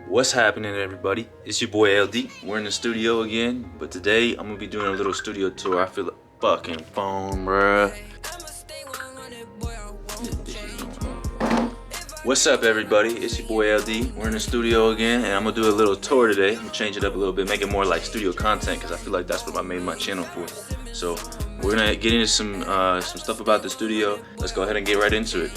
What's happening, everybody? It's your boy LD. We're in the studio again, but today I'm gonna be doing a little studio tour. I feel like fucking phone, bruh. What's up, everybody? It's your boy LD. We're in the studio again, and I'm gonna do a little tour today. I'm gonna change it up a little bit, make it more like studio content, because I feel like that's what I made my channel for. So we're gonna get into some stuff about the studio. Let's go ahead and get right into it.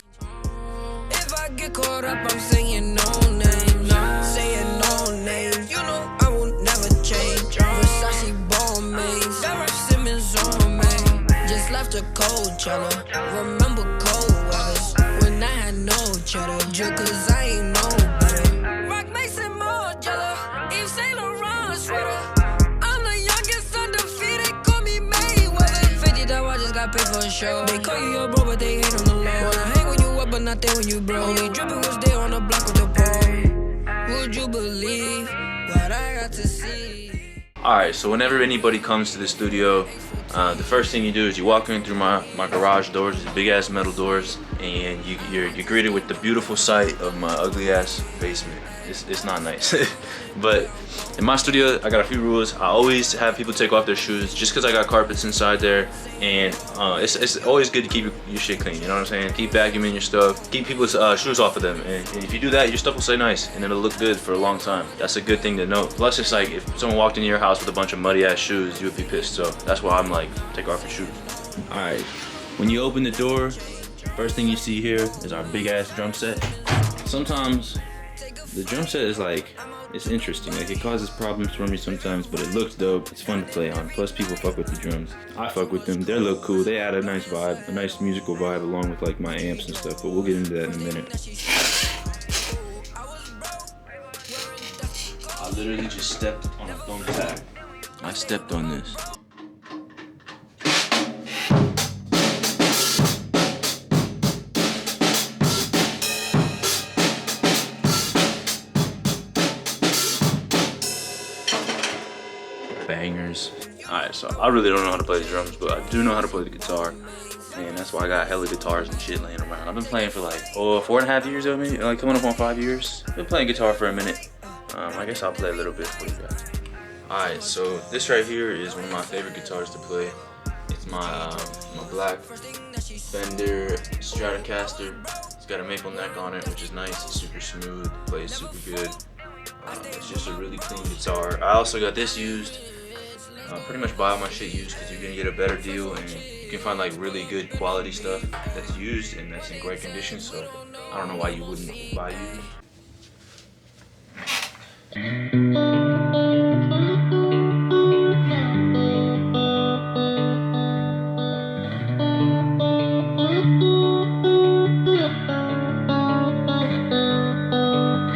If I get caught up, I'm saying no names, saying no names. You know I will never change. Versace ball maze, Sarah Simmons on me. Just left a cold cellar. Remember cold weathers when I had no cheddar. Just 'cause I ain't no better. Rock Mason Margiela, Yves Saint Laurent sweater. I'm the youngest undefeated. Call me Mayweather. 50 that I just got paid for a show. They call you your bro, but they hate on the low. Wanna hang when you up, but not there when you broke. Only dripping was there on the block with the pole. Would you believe what I got to see? Alright, so whenever anybody comes to the studio, the first thing you do is you walk in through my garage doors, these big ass metal doors, and you're greeted with the beautiful sight of my ugly ass basement. It's not nice. But in my studio, I got a few rules. I always have people take off their shoes just because I got carpets inside there, and it's always good to keep your shit clean, you know what I'm saying? Keep vacuuming your stuff, keep people's shoes off of them, and if you do that, your stuff will stay nice and it'll look good for a long time. That's a good thing to know. Plus, it's like if someone walked into your house with a bunch of muddy ass shoes, you would be pissed. So that's why I'm like, take off your shoes. Alright, when you open the door, first thing you see here is our big ass drum set. Sometimes the drum set is like, it's interesting, like it causes problems for me sometimes, but it looks dope, it's fun to play on, plus people fuck with the drums. I fuck with them, they look cool, they add a nice vibe, a nice musical vibe along with like my amps and stuff, but we'll get into that in a minute. I literally just stepped on a thumbtack. I stepped on this. Bangers. Alright, so I really don't know how to play the drums, but I do know how to play the guitar, and that's why I got hella guitars and shit laying around. I've been playing for like 4.5 years, maybe, like coming up on 5 years. Been playing guitar for a minute. I guess I'll play a little bit for you guys. Alright, so this right here is one of my favorite guitars to play. It's my black Fender Stratocaster. It's got a maple neck on it, which is nice. It's super smooth, plays super good. It's just a really clean guitar. I also got this used. Pretty much buy all my shit used because you're gonna get a better deal, and you can find like really good quality stuff that's used and that's in great condition. So I don't know why you wouldn't buy used.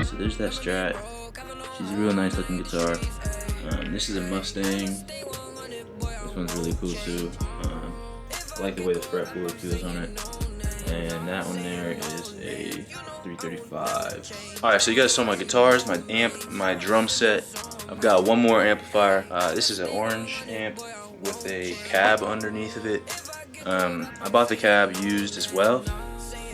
So there's that Strat. She's a real nice looking guitar. This is a Mustang. This one's really cool too. I like the way the fretboard feels on it. And that one there is a 335. Alright, so you guys saw my guitars, my amp, my drum set. I've got one more amplifier. This is an orange amp with a cab underneath of it. I bought the cab used as well.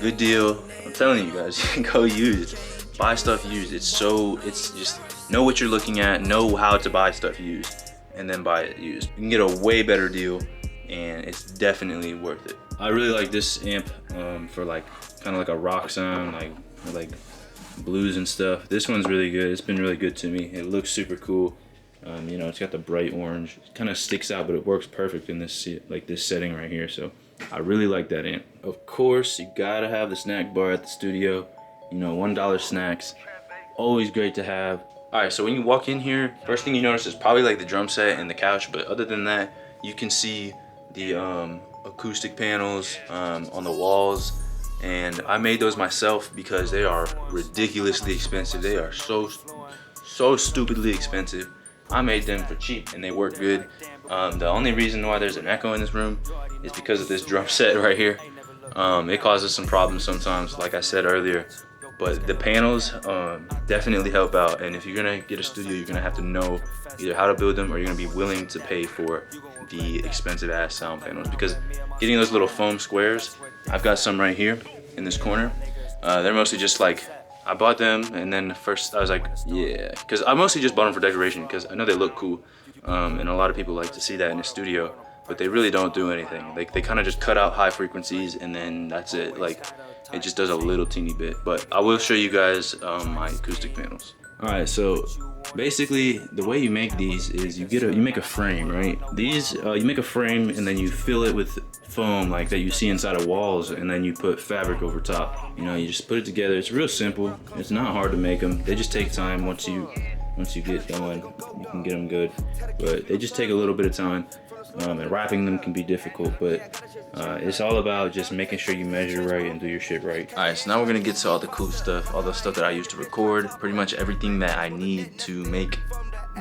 Good deal. I'm telling you guys, you can go used. Buy stuff used. It's just know what you're looking at, know how to buy stuff used, and then buy it used. You can get a way better deal, and it's definitely worth it. I really like this amp for like kind of like a rock sound, like blues and stuff. This one's really good. It's been really good to me. It looks super cool. You know, it's got the bright orange. It kind of sticks out, but it works perfect in this setting right here. So I really like that amp. Of course, you gotta have the snack bar at the studio. You know, $1 snacks, always great to have. Alright, so when you walk in here, first thing you notice is probably like the drum set and the couch, but other than that, you can see the acoustic panels on the walls, and I made those myself because they are ridiculously expensive. They are so stupidly expensive. I made them for cheap and they work good. The only reason why there's an echo in this room is because of this drum set right here. It causes some problems sometimes, like I said earlier. But the panels definitely help out, and if you're gonna get a studio, you're gonna have to know either how to build them or you're gonna be willing to pay for the expensive ass sound panels, because getting those little foam squares, I've got some right here in this corner. They're mostly just like I bought them, and then first I was like, yeah, because I mostly just bought them for decoration because I know they look cool, and a lot of people like to see that in the studio, but they really don't do anything. Like, they kind of just cut out high frequencies, and then that's it. Like, it just does a little teeny bit. But I will show you guys my acoustic panels. All right, so basically the way you make these is you make a frame, right? These you make a frame, and then you fill it with foam like that you see inside of walls, and then you put fabric over top. You know, you just put it together. It's real simple. It's not hard to make them. They just take time. Once you get going, you can get them good, but they just take a little bit of time. And wrapping them can be difficult, but it's all about just making sure you measure right and do your shit right. All right, so now we're gonna get to all the cool stuff, all the stuff that I use to record, pretty much everything that I need to make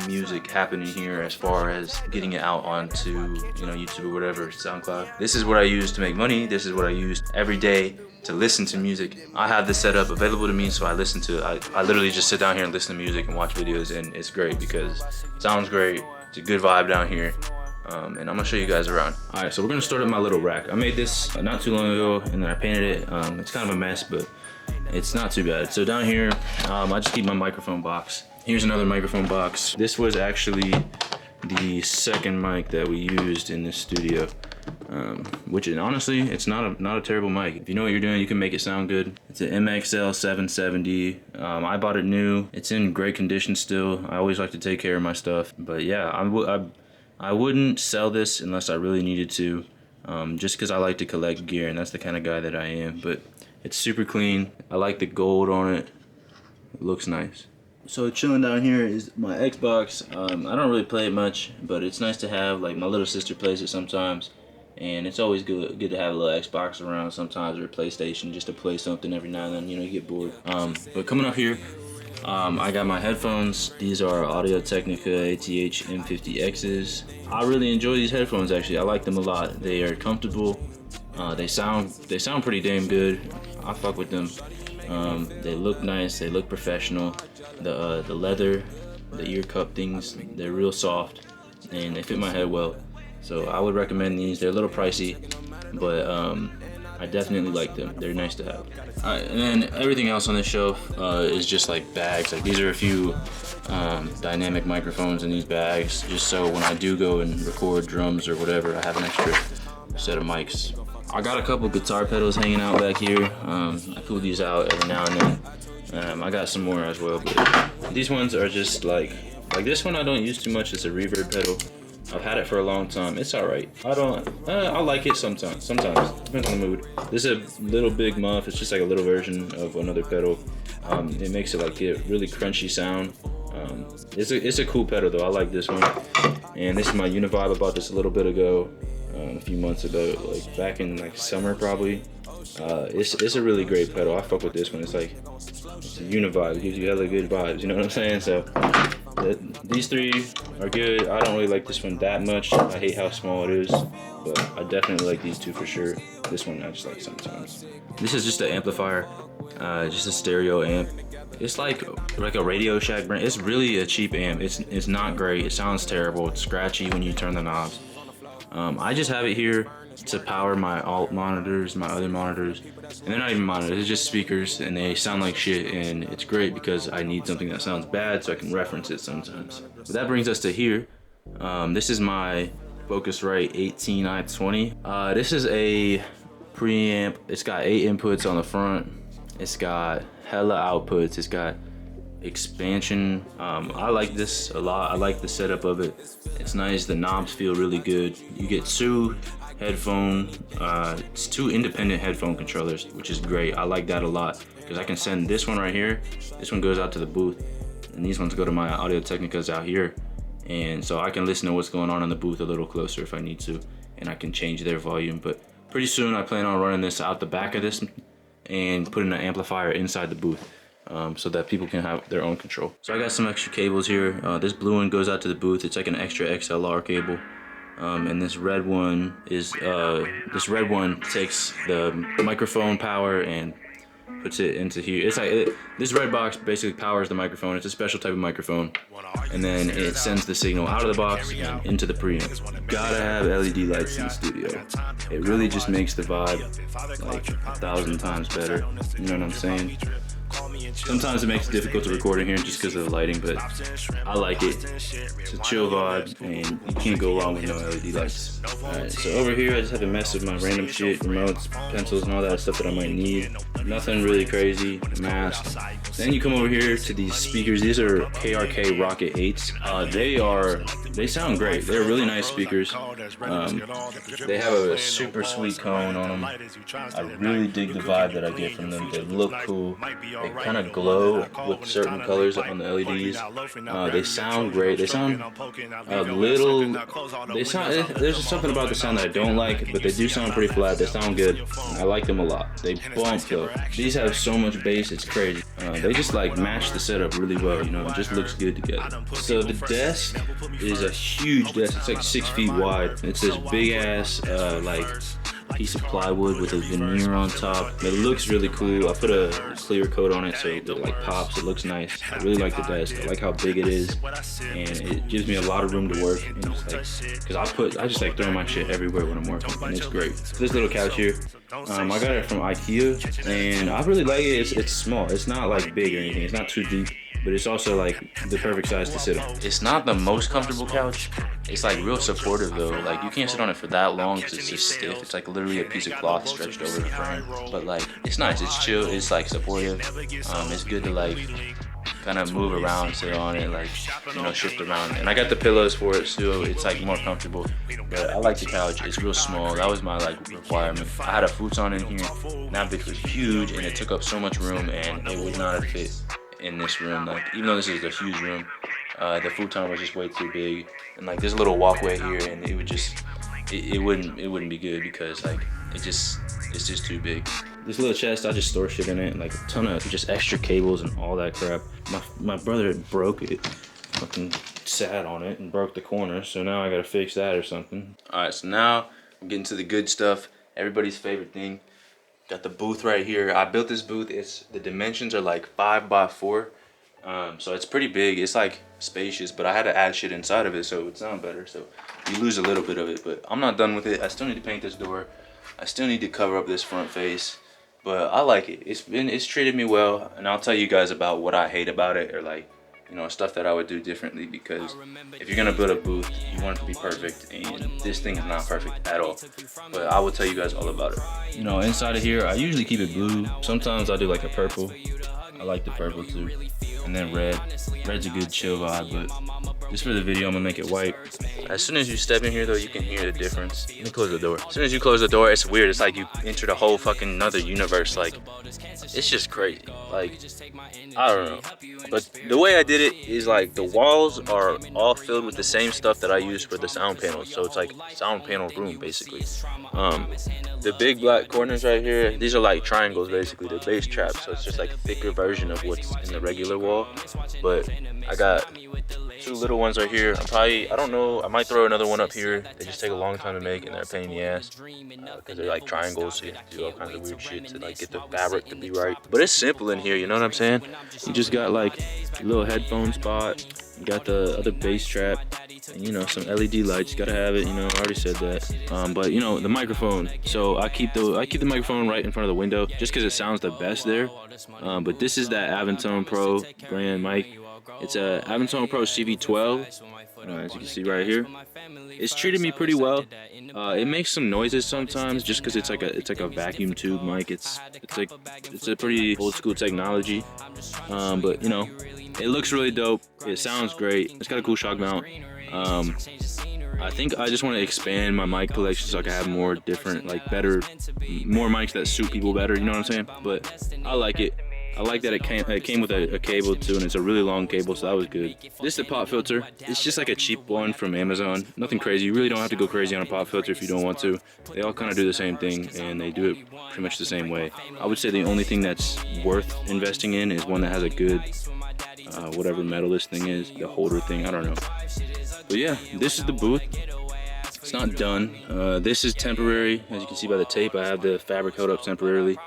music happen in here, as far as getting it out onto, you know, YouTube or whatever, SoundCloud. This is what I use to make money. This is what I use every day to listen to music. I have this setup available to me, so I listen to it. I literally just sit down here and listen to music and watch videos, and it's great because it sounds great. It's a good vibe down here. And I'm gonna show you guys around. All right, so we're gonna start at my little rack. I made this not too long ago, and then I painted it. It's kind of a mess, but it's not too bad. So down here, I just keep my microphone box. Here's another microphone box. This was actually the second mic that we used in this studio, which is, honestly, it's not a terrible mic. If you know what you're doing, you can make it sound good. It's an MXL 770. I bought it new. It's in great condition still. I always like to take care of my stuff, but yeah, I wouldn't sell this unless I really needed to, just because I like to collect gear, and that's the kind of guy that I am. But it's super clean. I like the gold on it. It looks nice. So chilling down here is my Xbox. I don't really play it much, but it's nice to have. Like, my little sister plays it sometimes, and it's always good to have a little Xbox around sometimes, or a PlayStation, just to play something every now and then. You know, you get bored. But coming up here, I got my headphones. These are Audio-Technica ATH M50Xs. I really enjoy these headphones, actually. I like them a lot. They are comfortable. They sound pretty damn good. I fuck with them. They look nice. They look professional. The leather, the ear cup things, they're real soft, and they fit my head well. So I would recommend these. They're a little pricey, but I definitely like them. They're nice to have. Alright, and then everything else on this shelf is just like bags. Like, these are a few dynamic microphones in these bags, just so when I do go and record drums or whatever, I have an extra set of mics. I got a couple guitar pedals hanging out back here. I pull these out every now and then. I got some more as well, but these ones are just like this one I don't use too much. It's a reverb pedal. I've had it for a long time. It's alright. I like it sometimes. Depends on the mood. This is a little big muff. It's just like a little version of another pedal. It makes it like get really crunchy sound. It's a cool pedal though. I like this one. And this is my Univibe. I bought this a little bit ago, a few months ago, like back in like summer probably. It's a really great pedal. I fuck with this one. It's a Univibe. It gives you hella good vibes. You know what I'm saying? So these three are good. I don't really like this one that much. I hate how small it is, but I definitely like these two for sure. This one I just like sometimes. This is just an amplifier, just a stereo amp. It's like a Radio Shack brand. It's really a cheap amp. It's not great. It sounds terrible. It's scratchy when you turn the knobs. I just have it here to power my alt monitors, my other monitors, and they're not even monitors, it's just speakers, and they sound like shit, and it's great because I need something that sounds bad so I can reference it sometimes. But that brings us to here. This is my Focusrite 18i20. This is a preamp. It's got 8 inputs on the front. It's got hella outputs. It's got expansion. I like this a lot. I like the setup of it. It's nice. The knobs feel really good. You get 2 headphone, it's 2 independent headphone controllers, which is great. I like that a lot because I can send this one right here. This one goes out to the booth, and these ones go to my Audio-Technicas out here, and so I can listen to what's going on in the booth a little closer if I need to, and I can change their volume. But pretty soon I plan on running this out the back of this and putting an amplifier inside the booth, so that people can have their own control. So I got some extra cables here. This blue one goes out to the booth. It's like an extra XLR cable. And this red one takes the microphone power and puts it into here. It's like this red box basically powers the microphone. It's a special type of microphone, and then it sends the signal out of the box and into the preamp. You gotta have LED lights in the studio. It really just makes the vibe like 1,000 times better. You know what I'm saying? Sometimes it makes it difficult to record in here just because of the lighting, but I like it. It's a chill vibe, and you can't go wrong with no LED lights. Alright, so over here I just have a mess of my random shit, remotes, pencils, and all that stuff that I might need. Nothing really crazy, mask. Then you come over here to these speakers. These are KRK Rocket 8s. They sound great. They're really nice speakers. They have a super sweet cone on them. I really dig the vibe that I get from them. They look cool. They kind of glow with certain colors on the LEDs. They sound great. They sound a little. There's just something about the sound that I don't like, but they do sound pretty flat. They sound good. I like them a lot. They bump though. These have so much bass, it's crazy. They just like match the setup really well, you know. It just looks good together. So the desk is a huge desk. It's like 6 feet wide. It's this big ass like piece of plywood with a veneer on top. It looks really cool. I put a clear coat on it so it like pops. It looks nice. I really like the desk. I like how big it is, and it gives me a lot of room to work. And just like, cause I just like throw my shit everywhere when I'm working, and it's great. So this little couch here, I got it from IKEA, and I really like it. It's small. It's not like big or anything. It's not too deep, but it's also like the perfect size to sit on. It's not the most comfortable couch. It's like real supportive though. Like you can't sit on it for that long because it's just stiff. It's like literally a piece of cloth stretched over the frame. But like it's nice. It's chill. It's like supportive. It's good to like kind of move around, sit on it, like, you know, shift around. And I got the pillows for it, so it's like more comfortable. But I like the couch. It's real small. That was my like requirement. I had a futon in here. And that bitch was huge, and it took up so much room, and it would not have fit in this room. Like, even though this is a huge room, the futon was just way too big. And like there's a little walkway here, and it would just, it wouldn't be good because like it's just too big. This little chest, I just store shit in it, like a ton of just extra cables and all that crap. My brother broke it, fucking sat on it and broke the corner, so now I gotta fix that or something. All right, so now I'm getting to the good stuff, everybody's favorite thing. Got the booth right here. I built this booth. The dimensions are like 5 by 4, so it's pretty big. It's like spacious, but I had to add shit inside of it so it would sound better. So you lose a little bit of it, but I'm not done with it. I still need to paint this door. I still need to cover up this front face. But I like it. It's treated me well, and I'll tell you guys about what I hate about it, or like, you know, stuff that I would do differently, because if you're gonna build a booth, you want it to be perfect, and this thing is not perfect at all. But I will tell you guys all about it. You know, inside of here, I usually keep it blue. Sometimes I do like a purple. I like the purple too. And then red. Red's a good chill vibe, but just for the video, I'm gonna make it white. As soon as you step in here though, you can hear the difference. Let me close the door. As soon as you close the door, it's weird. It's like you entered a whole fucking another universe. Like, it's just crazy. Like, I don't know. But the way I did it is like the walls are all filled with the same stuff that I use for the sound panels. So it's like sound panel room basically. The big black corners right here, these are like triangles basically, they're bass traps. So it's just like a thicker version of what's in the regular wall. But I got 2 little ones right here. I don't know, I might throw another one up here. They just take a long time to make, and they're a pain in the ass because they're like triangles, so you have to do all kinds of weird shit to like get the fabric to be right. But it's simple in here, you know what I'm saying? You just got like a little headphone spot, you got the other bass trap, and you know, some LED lights. You gotta have it, you know, I already said that. But you know, the microphone, so I keep the microphone right in front of the window just because it sounds the best there. But this is that Aventone Pro brand mic. It's a Aventone Pro CV12, as you can see right here. It's treated me pretty well. It makes some noises sometimes just because it's like a vacuum tube mic. It's a pretty old school technology, but you know, it looks really dope. It sounds great. It's got a cool shock mount. I think I just want to expand my mic collection so I can have more different, like more mics that suit people better. You know what I'm saying? But I like it. I like that it came with a cable too, and it's a really long cable, so that was good. This is the pop filter. It's just like a cheap one from Amazon. Nothing crazy. You really don't have to go crazy on a pop filter if you don't want to. They all kind of do the same thing, and they do it pretty much the same way. I would say the only thing that's worth investing in is one that has a good, whatever metal this thing is, the holder thing, I don't know. But yeah, this is the booth. It's not done. This is temporary. As you can see by the tape, I have the fabric held up temporarily.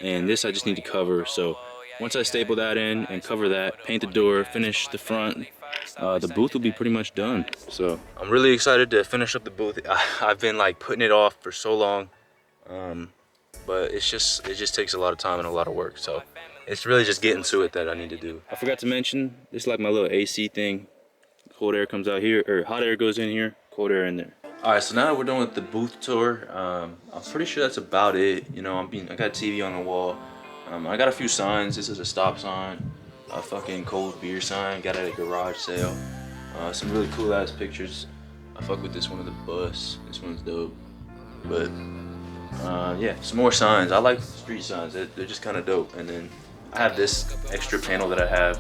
And this I just need to cover. So once I staple that in and cover that, paint the door, finish the front, the booth will be pretty much done. So I'm really excited to finish up the booth. I've been like putting it off for so long, but it just takes a lot of time and a lot of work. So it's really just getting to it that I need to do. I forgot to mention, this is like my little AC thing. Cold air comes out here, or hot air goes in here, cold air in there. All right, so now that we're done with the booth tour, I'm pretty sure that's about it. You know, I got TV on the wall. I got a few signs. This is a stop sign, a fucking cold beer sign, got at a garage sale. Some really cool ass pictures. I fuck with this one of the bus. This one's dope. But yeah, some more signs. I like street signs. They're just kind of dope. And then I have this extra panel that I have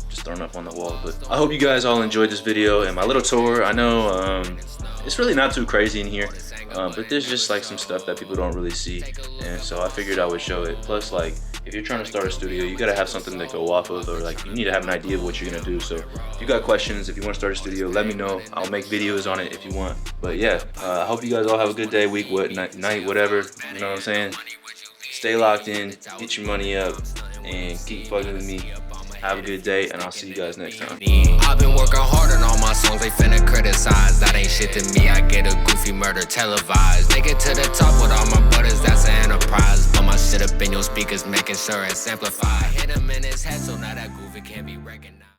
just thrown up on the wall. But I hope you guys all enjoyed this video and my little tour. I know it's really not too crazy in here, but there's just like some stuff that people don't really see, and so I figured I would show it. Plus, like, if you're trying to start a studio, you gotta have something to go off of, or like you need to have an idea of what you're gonna do. So if you got questions, if you want to start a studio, let me know. I'll make videos on it if you want. But yeah, I hope you guys all have a good day, week, night, whatever. You know what I'm saying? Stay locked in, get your money up, and keep fucking with me. Have a good day, and I'll see you guys next time. I've been working hard on all my songs, they finna criticize. That ain't shit to me, I get a goofy murder televised. Make it to the top with all my brothers, that's an enterprise. Put my shit up in your speakers, making sure it's amplified. Hit him in his head, so now that goofy can't be recognized.